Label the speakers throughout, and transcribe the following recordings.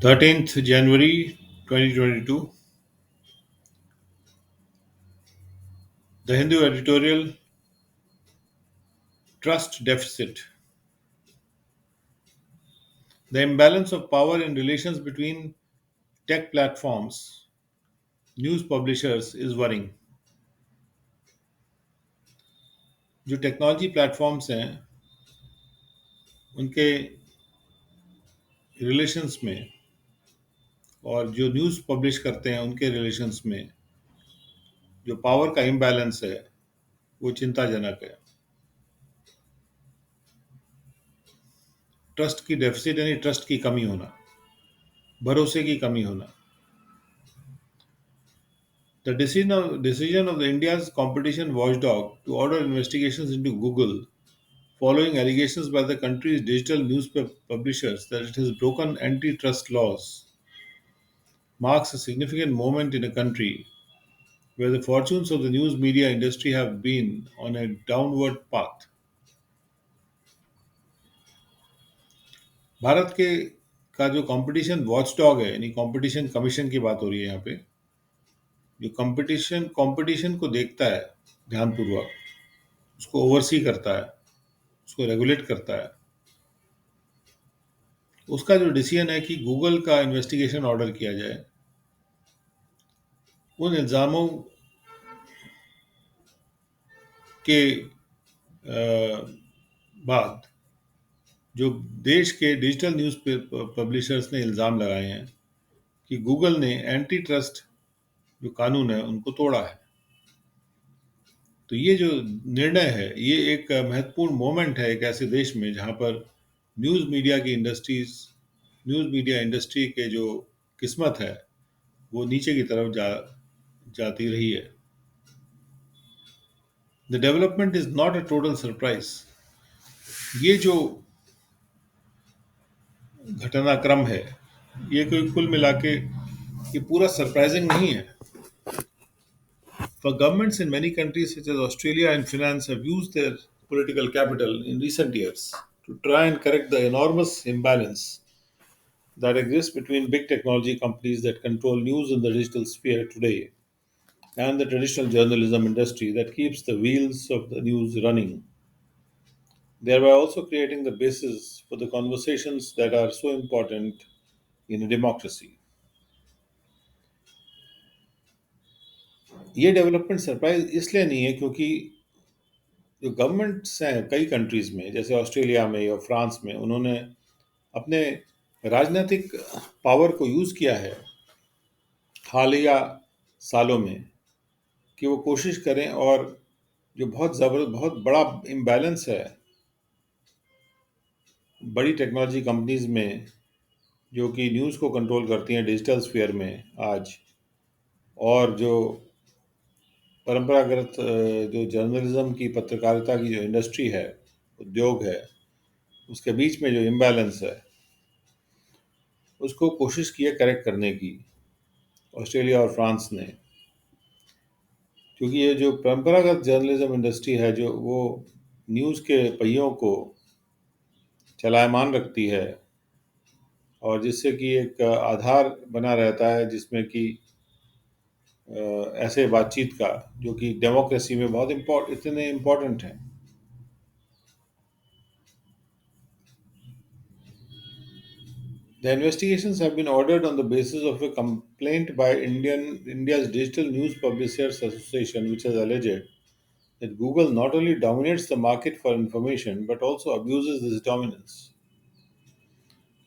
Speaker 1: 13th January 2022, The Hindu editorial, Trust Deficit. The imbalance of power in relations between tech platforms, news publishers is worrying. जो technology platforms हैं उनके relations में और जो news publish करते हैं उनके रिलेशंस में जो पावर का इम्बैलेंस है वो चिंताजनक है. ट्रस्ट की डेफिसिट यानी ट्रस्ट की कमी होना, भरोसे की कमी होना. The decision of the India's competition watchdog to order investigations into Google following allegations by the country's digital news publishers that it has broken antitrust laws marks a significant moment in a country where the fortunes of the news media industry have been on a downward path. Bharat के का जो competition watchdog है यानी competition commission की बात हो रही है यहाँ पे, जो कंपटीशन कंपटीशन को देखता है ध्यानपूर्वक, उसको ओवरसी करता है, उसको रेगुलेट करता है, उसका जो डिसीजन है कि गूगल का इन्वेस्टिगेशन ऑर्डर किया जाए, उन इल्ज़ामों के बाद जो देश के डिजिटल न्यूज़ पब्लिशर्स ने इल्ज़ाम लगाए हैं कि गूगल ने एंटी ट्रस्ट जो कानून है उनको तोड़ा है. तो ये जो निर्णय है ये एक महत्वपूर्ण मोमेंट है एक ऐसे देश में जहाँ पर न्यूज़ मीडिया इंडस्ट्री के जो किस्मत है वो नीचे की तरफ जाती रही है. The development is not a total surprise. ये जो घटनाक्रम है ये कोई कुल मिला के ये पूरा सरप्राइजिंग नहीं है. For governments in many countries such as Australia and France have used their political capital in recent years to try and correct the enormous imbalance that exists between big technology companies that control news in the digital sphere today and the traditional journalism industry that keeps the wheels of the news running, thereby also creating the basis for the conversations that are so important in a democracy. ये development surprise इसलिए नहीं है क्योंकि जो governments हैं कई countries में जैसे ऑस्ट्रेलिया में या फ्रांस में उन्होंने अपने राजनीतिक पावर को यूज़ किया है हालिया सालों में कि वो कोशिश करें और जो बहुत बड़ा इम्बैलेंस है बड़ी टेक्नोलॉजी कंपनीज में जो कि न्यूज़ को कंट्रोल करती हैं डिजिटल स्फीयर में आज, और जो परंपरागत जो जर्नलिज्म की पत्रकारिता की जो इंडस्ट्री है, उद्योग है, उसके बीच में जो इम्बैलेंस है उसको कोशिश की है करेक्ट करने की ऑस्ट्रेलिया और फ्रांस ने. क्योंकि ये जो परंपरागत जर्नलिज्म इंडस्ट्री है जो वो न्यूज़ के पहियों को चलायमान रखती है और जिससे कि एक आधार बना रहता है जिसमें कि ऐसे बातचीत का जो कि डेमोक्रेसी में बहुत इतने इम्पोर्टेंट हैं. The investigations have been ordered on the basis of a complaint by India's Digital News Publishers Association, which has alleged that Google not only dominates the market for information but also abuses this dominance.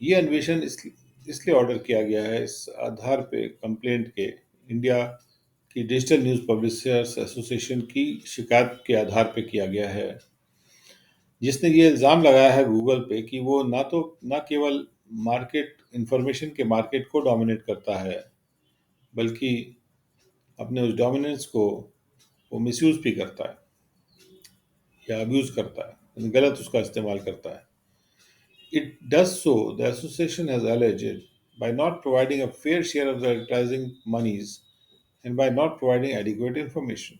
Speaker 1: ये अन्वेषण इसलिए order किया गया है इस आधार पे complaint के India की डिजिटल न्यूज़ पब्लिशर्स एसोसिएशन की शिकायत के आधार पे किया गया है, जिसने ये इल्ज़ाम लगाया है गूगल पे कि वो ना केवल मार्केट इंफॉर्मेशन के मार्केट को डोमिनेट करता है बल्कि अपने उस डोमिनेंस को वो मिसयूज़ भी करता है या अब्यूज़ करता है, गलत उसका इस्तेमाल करता है. It does so, the association has alleged, by not providing a fair share of the advertising monies and by not providing adequate information.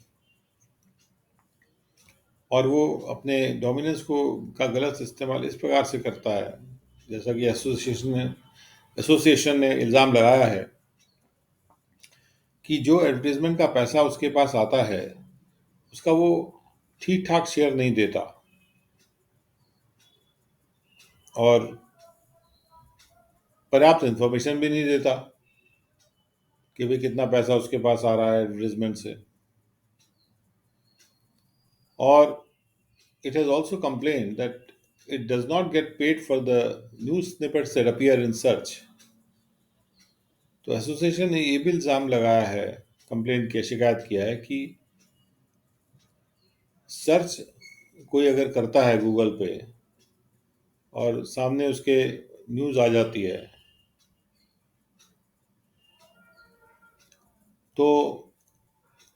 Speaker 1: और वो अपने डोमिनेंस को का गलत इस्तेमाल इस प्रकार से करता है जैसा कि एसोसिएशन ने एसोसिएशन ने इल्ज़ाम लगाया है कि जो एडवर्टीजमेंट का पैसा उसके पास आता है उसका वो ठीक ठाक शेयर नहीं देता और पर्याप्त इंफॉर्मेशन भी नहीं देता कि भाई कितना पैसा उसके पास आ रहा है एडवर्टीजमेंट से। और it has also complained that it does not get paid for the news snippets that appear in search। तो एसोसिएशन ने ये भी इल्ज़ाम लगाया है, कंप्लेंट किया, शिकायत किया है कि सर्च कोई अगर करता है गूगल पे और सामने उसके न्यूज़ आ जाती है तो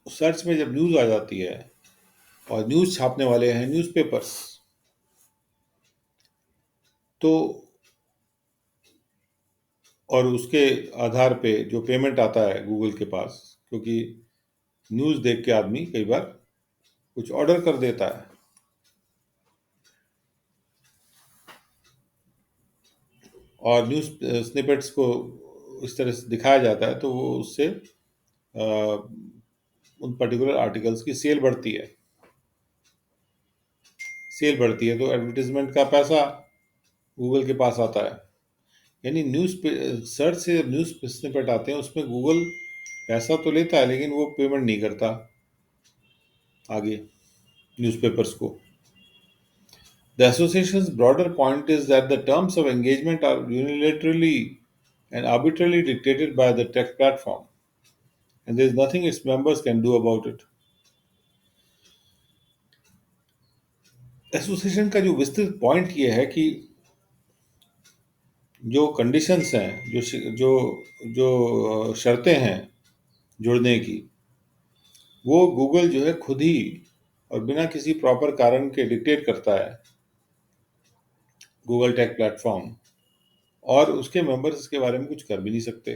Speaker 1: सर्च में जब न्यूज़ आ जाती है और न्यूज़ छापने वाले हैं न्यूज़पेपर्स, तो और उसके आधार पे जो पेमेंट आता है गूगल के पास, क्योंकि न्यूज़ देख के आदमी कई बार कुछ ऑर्डर कर देता है और न्यूज़ स्निपेट्स को इस तरह से दिखाया जाता है तो वो उससे उन पर्टिकुलर आर्टिकल्स की सेल बढ़ती है तो एडवर्टीजमेंट का पैसा गूगल के पास आता है। यानी न्यूज़ पे सर्च से जब न्यूज़ स्निपेट आते हैं उसमें गूगल पैसा तो लेता है लेकिन वो पेमेंट नहीं करता आगे न्यूज़पेपर्स को। The association's broader point is that the terms of engagement are unilaterally and arbitrarily dictated by the tech platform, and there is nothing its members can do about it। Association का जो विस्तृत point ये है कि जो conditions हैं, जो जो शर्तें हैं जुड़ने की, वो गूगल जो है खुद ही और बिना किसी प्रॉपर कारण के डिक्टेट करता है, गूगल टेक प्लेटफॉर्म, और उसके मेंबर्स इसके बारे में कुछ कर भी नहीं सकते।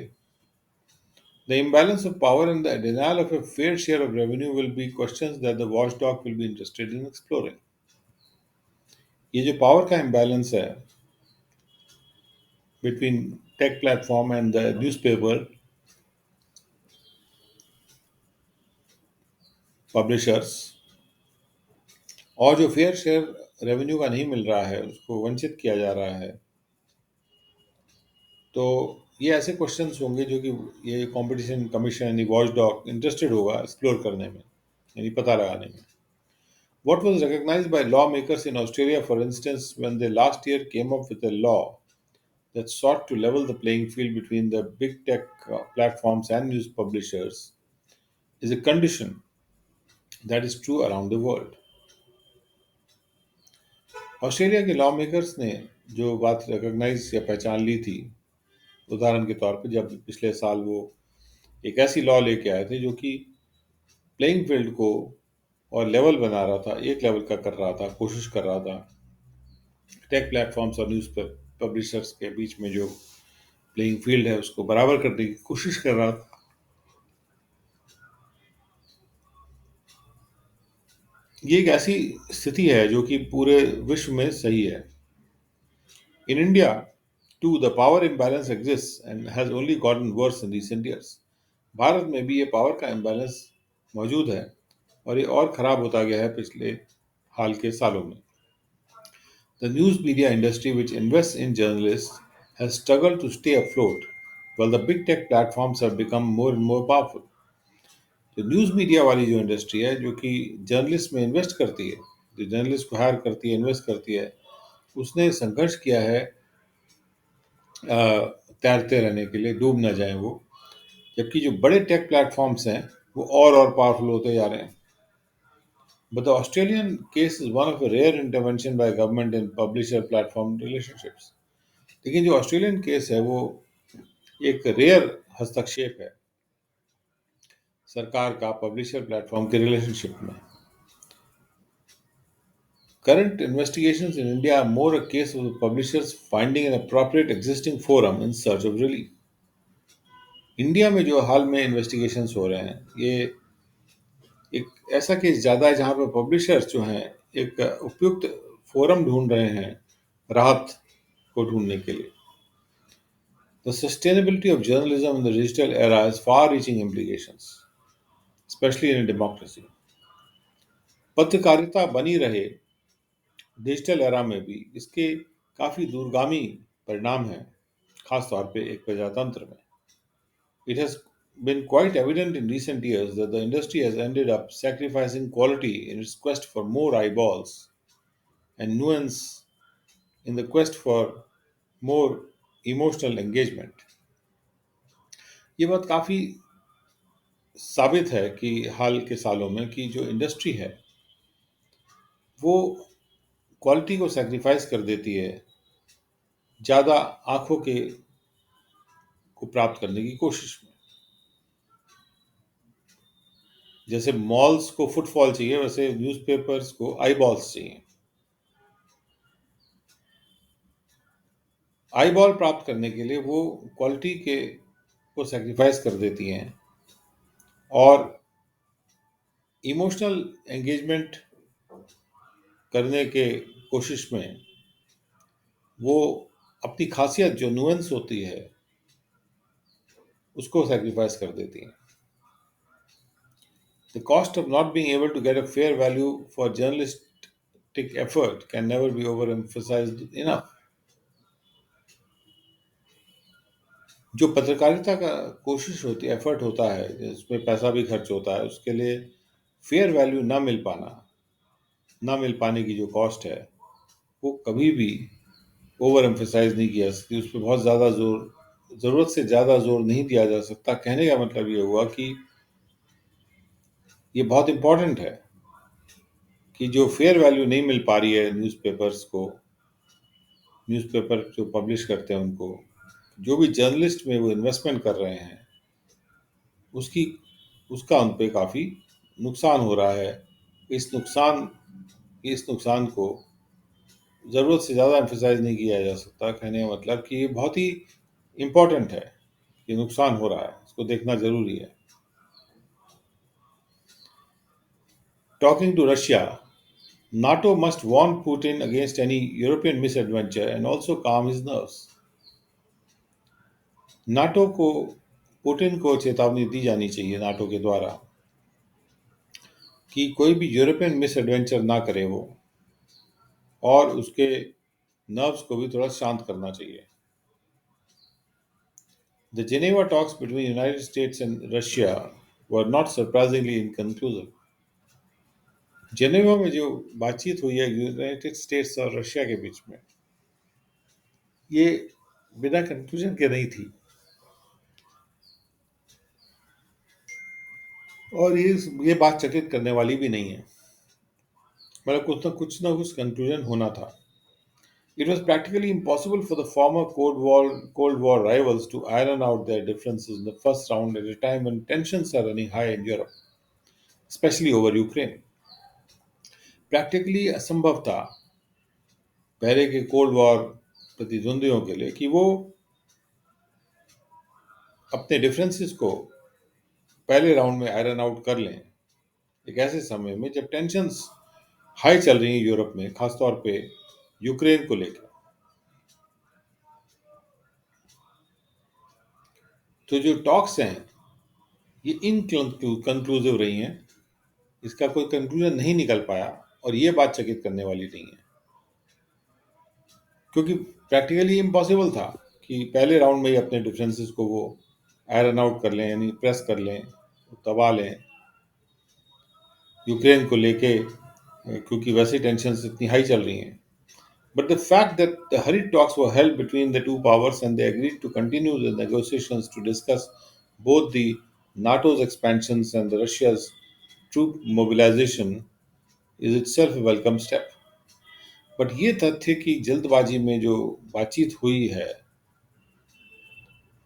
Speaker 1: The imbalance of power and the denial of a fair share of revenue will be questions that the watchdog will be interested in exploring। ये जो पावर का imbalance है between tech platform and the newspaper publishers, और जो fair share revenue का नहीं मिल रहा है उसको वंचित किया जा रहा है, तो ये ऐसे क्वेश्चंस होंगे जो कि ये कंपटीशन कमीशन यानी वॉचडॉग इंटरेस्टेड होगा एक्सप्लोर करने में, यानी पता लगाने में। What was recognized by lawmakers in Australia, for instance, when they last year came up with a law that sought to level the playing field between the big tech platforms and news publishers, is a condition that is true around the world। Australia के law makers ने जो बात recognise या पहचान ली थी, उदाहरण के तौर पे जब पिछले साल वो एक ऐसी लॉ लेके आए थे जो कि प्लेइंग फील्ड को और लेवल बना रहा था, एक लेवल का कर रहा था, कोशिश कर रहा था टेक प्लेटफॉर्म्स और न्यूज़ पब्लिशर्स के बीच में जो प्लेइंग फील्ड है उसको बराबर करने की कोशिश कर रहा था। ये एक ऐसी स्थिति है जो कि पूरे विश्व में सही है। In India too the power imbalance exist and has only gotten worse in recent years. Bharat में भी ये पावर का इम्बैलेंस मौजूद है और ये और खराब होता गया है पिछले हाल के सालों में। The news media industry, which invests in journalists, has struggled to stay afloat, while the big tech platforms have become more and more powerful। तो न्यूज़ मीडिया वाली जो इंडस्ट्री है जो कि जर्नलिस्ट में इन्वेस्ट करती है, जो जर्नलिस्ट को हायर करती है, इन्वेस्ट करती है, उसने संघर्ष किया है तैरते रहने के लिए, डूब ना जाए वो। जबकि जो बड़े टेक प्लेटफॉर्म्स हैं वो और पावरफुल होते जा रहे हैं। But the Australian case is one of a rare intervention by government in publisher platform relationships। लेकिन जो ऑस्ट्रेलियन केस है वो एक रेयर हस्तक्षेप है सरकार का पब्लिशर प्लेटफॉर्म के रिलेशनशिप में। Current investigations in India are more a case of the publishers finding an appropriate existing forum in search of relief। India में जो हाल में इन्वेस्टिगेशंस हो रहे हैं ये एक ऐसा केस ज़्यादा है जहाँ पे पब्लिशर्स जो हैं एक उपयुक्त फोरम ढूंढ रहे हैं राहत को ढूंढने के लिए। The sustainability of journalism in the digital era has far reaching implications, especially in a democracy. पत्रकारिता बनी रहे डिजिटल एरा में भी इसके काफ़ी दूरगामी परिणाम हैं, खासतौर पे एक प्रजातंत्र में. It has been quite evident in recent years that the industry has ended up sacrificing quality in its quest for more eyeballs and nuance in the quest for more emotional engagement. ये बात काफ़ी साबित है कि हाल के सालों में कि जो इंडस्ट्री है वो क्वालिटी को सैक्रिफाइस कर देती है ज़्यादा आंखों के को प्राप्त करने की कोशिश में. जैसे मॉल्स को फुटफॉल चाहिए वैसे न्यूज़पेपर्स को आई बॉल्स चाहिए. आई बॉल प्राप्त करने के लिए वो क्वालिटी के को सैक्रिफाइस कर देती हैं और इमोशनल एंगेजमेंट करने के कोशिश में वो अपनी खासियत जो नुएंस होती है उसको सैक्रिफाइस कर देती हैं. The cost of not being able to get a fair value for journalistic effort can never be overemphasised enough. जो पत्रकारिता का कोशिश होती है एफर्ट होता है उसमें पैसा भी खर्च होता है उसके लिए फेयर वैल्यू ना मिल पाने की जो कॉस्ट है वो कभी भी ओवर एम्फेसाइज नहीं किया सकती. उस पर बहुत ज़्यादा जोर ज़रूरत से ज़्यादा जोर नहीं दिया जा सकता. कहने का मतलब ये हुआ कि ये बहुत इम्पोर्टेंट है कि जो फेयर वैल्यू नहीं मिल पा रही है न्यूज़पेपर्स को, न्यूज़पेपर जो पब्लिश करते हैं उनको, जो भी जर्नलिस्ट में वो इन्वेस्टमेंट कर रहे हैं उसकी उसका उन पे काफ़ी नुकसान हो रहा है. इस नुकसान इस नुकसान को ज़रूरत से ज़्यादा एम्फेसाइज नहीं किया जा सकता. कहने का मतलब कि ये बहुत ही इम्पोर्टेंट है कि नुकसान हो रहा है, इसको देखना ज़रूरी है. Talking to Russia, NATO must warn Putin against any European misadventure and also calm his nerves. NATO को पुतिन को चेतावनी दी जानी चाहिए नाटो के द्वारा कि कोई भी यूरोपियन मिस एडवेंचर ना करे वो, और उसके नर्व्स को भी थोड़ा शांत करना चाहिए. The Geneva talks between United States and Russia were not surprisingly inconclusive. Geneva में जो बातचीत हुई है यूनाइटेड स्टेट्स और रशिया के बीच में ये बिना कंक्लूजन के नहीं थी और ये बात चकित करने वाली भी नहीं है. मतलब कुछ ना कुछ कंक्लूजन होना था. It was practically impossible for the former Cold War rivals to iron out their differences in the first round at a time when tensions are running high in Europe, especially over Ukraine. Practically असंभव था पहले के cold war प्रतिद्वंदियों के लिए कि वो अपने differences को पहले राउंड में आयरन आउट कर लें एक ऐसे समय में जब टेंशन्स हाई चल रही हैं यूरोप में, खासतौर पे यूक्रेन को लेकर. तो जो टॉक्स हैं ये इनकंक्लूसिव रही हैं, इसका कोई कंक्लूजन नहीं निकल पाया और ये बात चकित करने वाली नहीं है क्योंकि प्रैक्टिकली इम्पॉसिबल था कि पहले राउंड में ही अपने डिफरेंसेस को वो आयरन आउट कर लें, यानी प्रेस कर लें, दबा लें यूक्रेन को लेके, क्योंकि वैसे टेंशन इतनी हाई चल रही हैं. But the fact that the hurried talks were held between the two powers and they agreed to continue the negotiations to discuss both the NATO's expansions and the Russia's troop mobilization is itself a welcome step. But ये तथ्य कि जल्दबाजी में जो बातचीत हुई है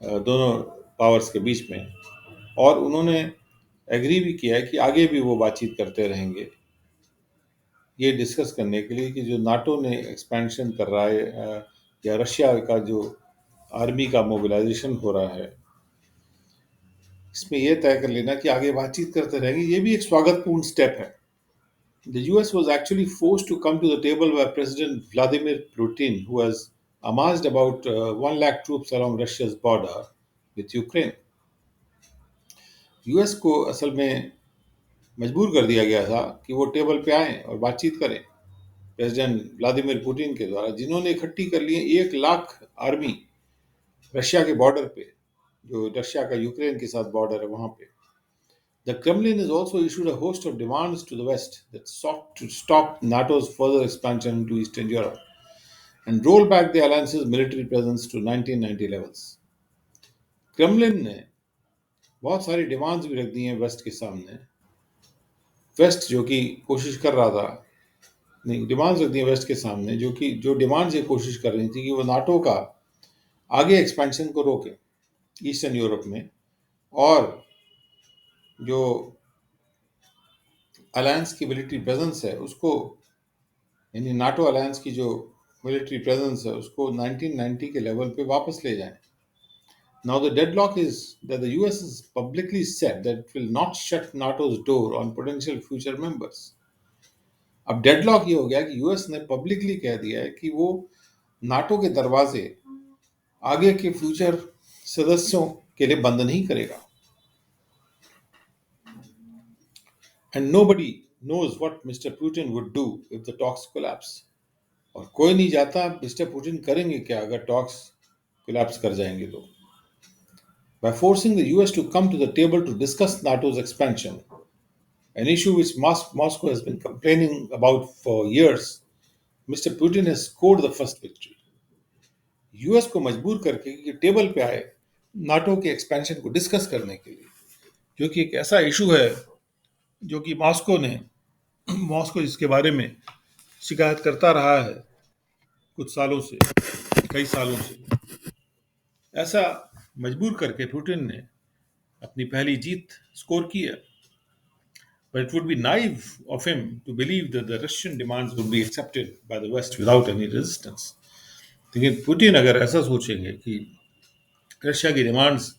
Speaker 1: दोनों पावर्स के बीच में और उन्होंने एग्री भी किया है कि आगे भी वो बातचीत करते रहेंगे ये डिस्कस करने के लिए कि जो नाटो ने एक्सपेंशन कर रहा है या रशिया का जो आर्मी का मोबिलाइजेशन हो रहा है इसमें यह तय कर लेना कि आगे बातचीत करते रहेंगे, ये भी एक स्वागतपूर्ण स्टेप है. The US was actually forced to come to the table by President Vladimir Putin, who has amassed about 1 lakh troops along Russia's border with Ukraine. US को असल में मजबूर कर दिया गया था कि वो टेबल पे आए और बातचीत करें प्रेसिडेंट व्लादिमीर पुतिन के द्वारा, जिन्होंने इकट्ठी कर लिए 1 लाख आर्मी रशिया के बॉर्डर पे, जो रशिया का यूक्रेन के साथ बॉर्डर है वहां पे. The Kremlin has also issued a host of demands to the West that sought to stop NATO's further expansion into Eastern Europe and roll back the alliance's military presence to 1990 levels. Kremlin ने बहुत सारी demands भी रख दी हैं waste के सामने. Waste जो कि कोशिश कर रहा था, नहीं, डिमांड्स रख दी हैं वेस्ट के सामने, जो डिमांड्स ये कोशिश कर रही थी कि वो नाटो का आगे एक्सपेंशन को रोके ईस्टर्न यूरोप में, और जो अलायंस की मिलिट्री प्रेजेंस है उसको, यानी नाटो अलायंस की जो मिलिट्री प्रेजेंस है उसको 1990 के लेवल पे वापस ले जाएं. Now the deadlock is that the US has publicly said that it will not shut NATO's door on potential future members. अब डेडलॉक ये हो गया कि यूएस ने पब्लिकली कह दिया है कि वो नाटो के दरवाजे आगे के फ्यूचर सदस्यों के लिए बंद नहीं करेगा. And nobody knows what Mr. Putin would do if the talks collapse. और कोई नहीं जानता मिस्टर पुतिन करेंगे क्या अगर टॉक्स कोलैप्स कर जाएंगे तो. By forcing the US to come to the table to discuss NATO's expansion, an issue which Moscow has been complaining about for years, Mr. Putin has scored the first victory. US को मजबूर करके कि table पे आए NATO के expansion को discuss करने के लिए, जो कि एक ऐसा इशू है जो कि मॉस्को जिसके बारे में शिकायत करता रहा है कुछ सालों से, कई सालों से. ऐसा मजबूर करके पुतिन ने अपनी पहली जीत स्कोर की है. But it would be naive of him to believe that the Russian demands would be accepted by the West without any resistance. लेकिन पुतिन अगर ऐसा सोचेंगे कि रशिया की डिमांड्स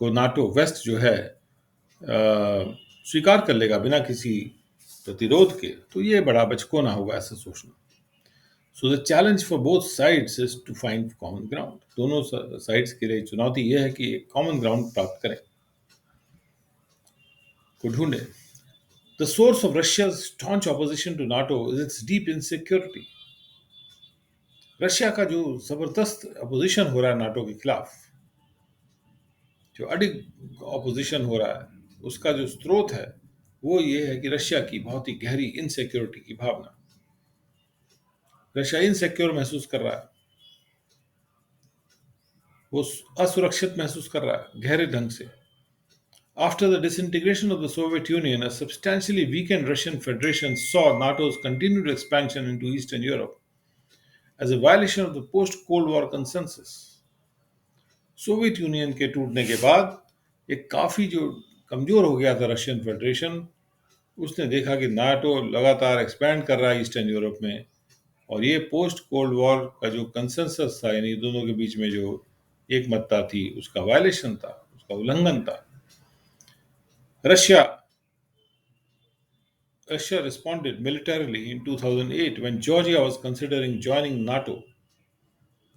Speaker 1: को नाटो वेस्ट जो है स्वीकार कर लेगा बिना किसी प्रतिरोध के, तो ये बड़ा बचकोना होगा ऐसा सोचना. So the challenge for both sides is to find common ground. दोनों साइड्स के लिए चुनौती यह है कि एक कॉमन ग्राउंड प्राप्त करें, को ढूंढे. The source of Russia's staunch opposition to NATO is its deep insecurity. Russia का जो जबरदस्त अपोजिशन हो रहा है नाटो के खिलाफ, जो अडिग ऑपोजिशन हो रहा है, उसका जो स्रोत है वो ये है कि रशिया की बहुत ही गहरी इनसिक्योरिटी की भावना. रशिया इनसिक्योर महसूस कर रहा है, वो असुरक्षित महसूस कर रहा है गहरे ढंग से. After the disintegration of the Soviet Union, a substantially weakened Russian Federation saw NATO's continued expansion into Eastern Europe as a violation of the post-Cold War consensus. Soviet union के टूटने के बाद एक काफ़ी जो कमज़ोर हो गया था रशियन फेडरेशन, उसने देखा कि नाटो लगातार एक्सपैंड कर रहा है ईस्टर्न यूरोप में, और ये पोस्ट कोल्ड वॉर का जो कंसेंसस था, यानी दोनों के बीच में जो एकमतता थी, उसका वायलेशन था, उसका उल्लंघन था. Russia responded militarily in 2008 when Georgia was considering joining NATO,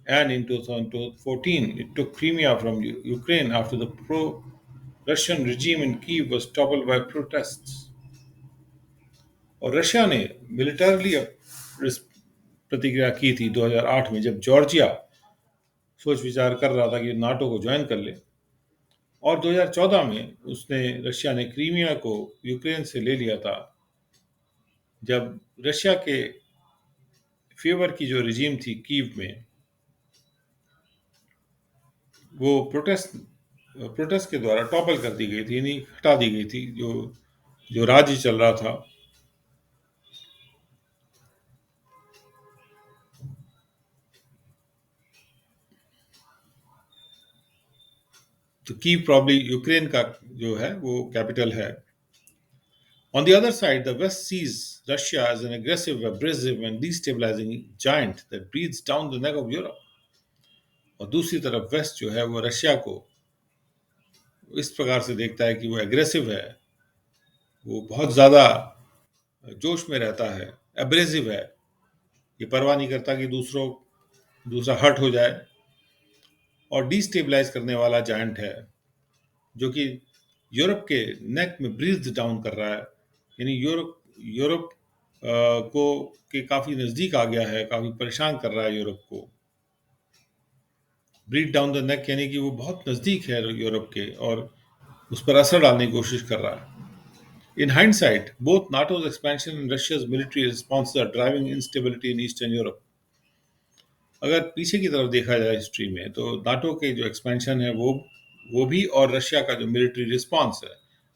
Speaker 1: and in 2014 it took Crimea from Ukraine after the pro-Russian regime in Kyiv was toppled by protests. और रशिया ने मिलिटरली प्रतिक्रिया की थी 2008 में, जब जॉर्जिया सोच विचार कर रहा था कि नाटो को ज्वाइन कर ले, और 2014 में रशिया ने क्रीमिया को यूक्रेन से ले लिया था, जब रशिया के फेवर की जो रिजीम थी कीव में, वो प्रोटेस्ट के द्वारा टॉपल कर दी गई थी, यानी हटा दी गई थी जो राज्य चल रहा था. तो कीव प्रॉब्ली यूक्रेन का जो है वो कैपिटल है. On the other side, the West sees Russia as an aggressive, abrasive and destabilizing giant that breathes down the neck of Europe. और दूसरी तरफ वेस्ट जो है वो रशिया को इस प्रकार से देखता है कि वो एग्रेसिव है, वो बहुत ज़्यादा जोश में रहता है, एब्रेसिव है, ये परवाह नहीं करता कि दूसरों दूसरा हर्ट हो जाए, और डिस्टेबलाइज करने वाला जायंट है जो कि यूरोप के नेक में ब्रीथ डाउन कर रहा है। यानी यूरोप यूरोप को के काफ़ी नज़दीक आ गया है, काफ़ी परेशान कर रहा है यूरोप को। ब्रीथ डाउन द नेक यानी कि वो बहुत नज़दीक है यूरोप के, और उस पर असर डालने की कोशिश कर रहा है। In hindsight, both NATO's expansion and Russia's military responses are driving instability in Eastern Europe. अगर पीछे की तरफ देखा जाए हिस्ट्री में, तो नाटो के जो एक्सपेंशन है वो भी, और रशिया का जो मिलिट्री रिस्पांस है,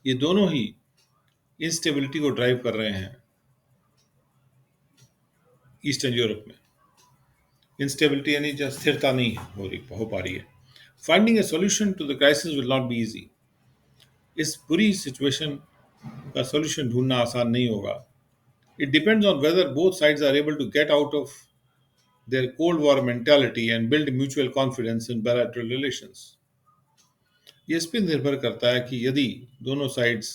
Speaker 1: ये दोनों ही इंस्टेबिलिटी को ड्राइव कर रहे हैं ईस्टर्न यूरोप में। इंस्टेबिलिटी यानी जो स्थिरता नहीं हो पा रही है। Finding a solution to the crisis will not be easy. इस पूरी सिचुएशन का सोल्यूशन ढूंढना आसान नहीं होगा। It depends on whether both sides are able to get out of their Cold War mentality and build mutual confidence in bilateral relations. ये इस पर निर्भर करता है कि यदि दोनों साइड्स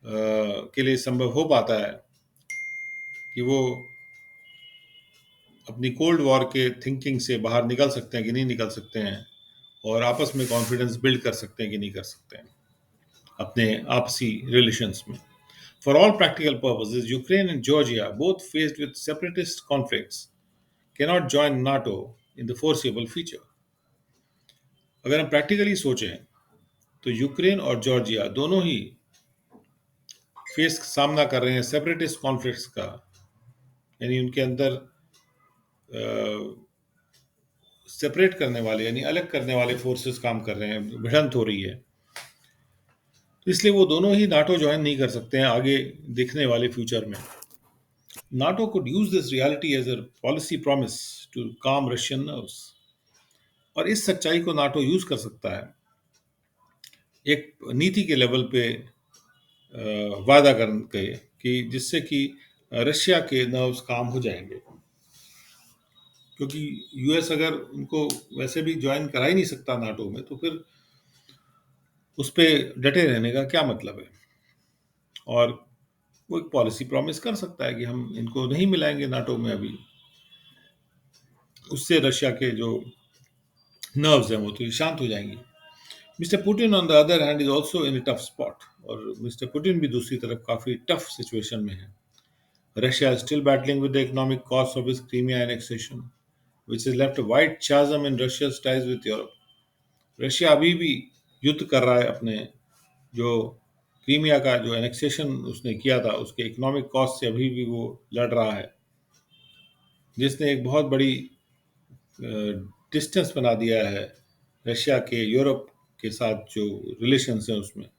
Speaker 1: के लिए संभव हो पाता है कि वो अपनी कोल्ड वॉर के थिंकिंग से बाहर निकल सकते हैं कि नहीं निकल सकते हैं, और आपस में कॉन्फिडेंस बिल्ड कर सकते हैं कि नहीं कर सकते हैं अपने आपसी रिलेशंस में। For all practical purposes, Ukraine and Georgia, both faced with separatist conflicts, cannot join NATO in the foreseeable future. अगर हम प्रैक्टिकली सोचें, तो यूक्रेन और जॉर्जिया दोनों ही फेस सामना कर रहे हैं सेपरेटिस्ट कॉन्फ्लिक्ट्स का। यानी उनके अंदर सेपरेट करने वाले, यानी अलग करने वाले फोर्सेस काम कर रहे हैं, भिड़ंत हो रही है। तो इसलिए वो दोनों ही नाटो ज्वाइन नहीं कर सकते हैं आगे दिखने वाले फ्यूचर में। NATO could use this reality as a policy promise to calm Russian nerves। और इस सच्चाई को नाटो यूज कर सकता है एक नीति के लेवल पे वादा करके, कि जिससे कि रशिया के नर्व्स काम हो जाएंगे। क्योंकि यूएस अगर उनको वैसे भी ज्वाइन करा ही नहीं सकता नाटो में, तो फिर उस पर डटे रहने का क्या मतलब है। और वो एक पॉलिसी प्रॉमिस कर सकता है कि हम इनको नहीं मिलाएंगे नाटो में अभी। उससे रशिया के जो नर्व्स हैं वो तो शांत हो जाएंगी। Mister Putin on the other hand is also in tough spot. और मिस्टर पुतिन भी दूसरी तरफ काफ़ी टफ सिचुएशन में है। Russia is still battling with the economic costs of its Crimea annexation, which has left a wide chasm in Russia's ties with Europe. Russia अभी भी युद्ध कर रहा है अपने जो क्रीमिया का जो एनेक्सेशन उसने किया था उसके इकोनॉमिक कॉस्ट से अभी भी वो लड़ रहा है, जिसने एक बहुत बड़ी डिस्टेंस बना दिया है रशिया के यूरोप के साथ जो रिलेशंस हैं उसमें।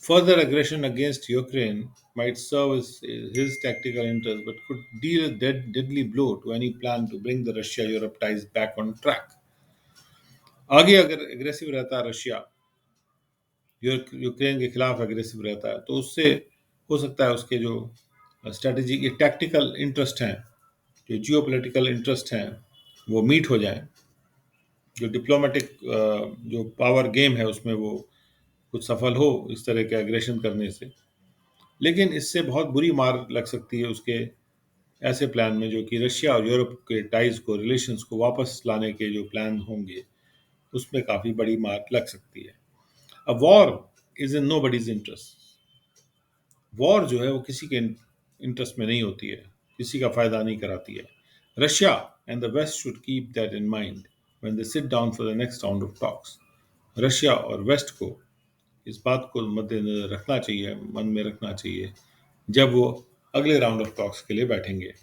Speaker 1: Further aggression against Ukraine might serve as his tactical interest, but could deal a deadly blow to any plan to bring the Russia-Europe ties back on track. आगे अगर एग्रेसिव रहता है रशिया, यूक्रेन के खिलाफ aggressive रहता है, तो उससे हो सकता है उसके जो स्ट्रेटेजी के टैक्टिकल इंटरेस्ट हैं, जो जियो पोलिटिकल इंटरेस्ट हैं, वो मीट हो जाएं। जो डिप्लोमेटिक जो पावर गेम है उसमें वो कुछ सफल हो इस तरह के एग्रेशन करने से। लेकिन इससे बहुत बुरी मार लग सकती है उसके ऐसे प्लान में, जो कि रशिया और यूरोप के टाइज को, रिलेशंस को वापस लाने के जो प्लान होंगे उसमें काफ़ी बड़ी मार लग सकती है। A war is in nobody's interest. War जो है वो किसी के इंटरेस्ट में नहीं होती है, किसी का फायदा नहीं कराती है। Russia and the West should keep that in mind when they sit down for the next round of talks. Russia और वेस्ट को इस बात को मद्देनजर रखना चाहिए, मन में रखना चाहिए, जब वो अगले राउंड ऑफ टॉक्स के लिए बैठेंगे।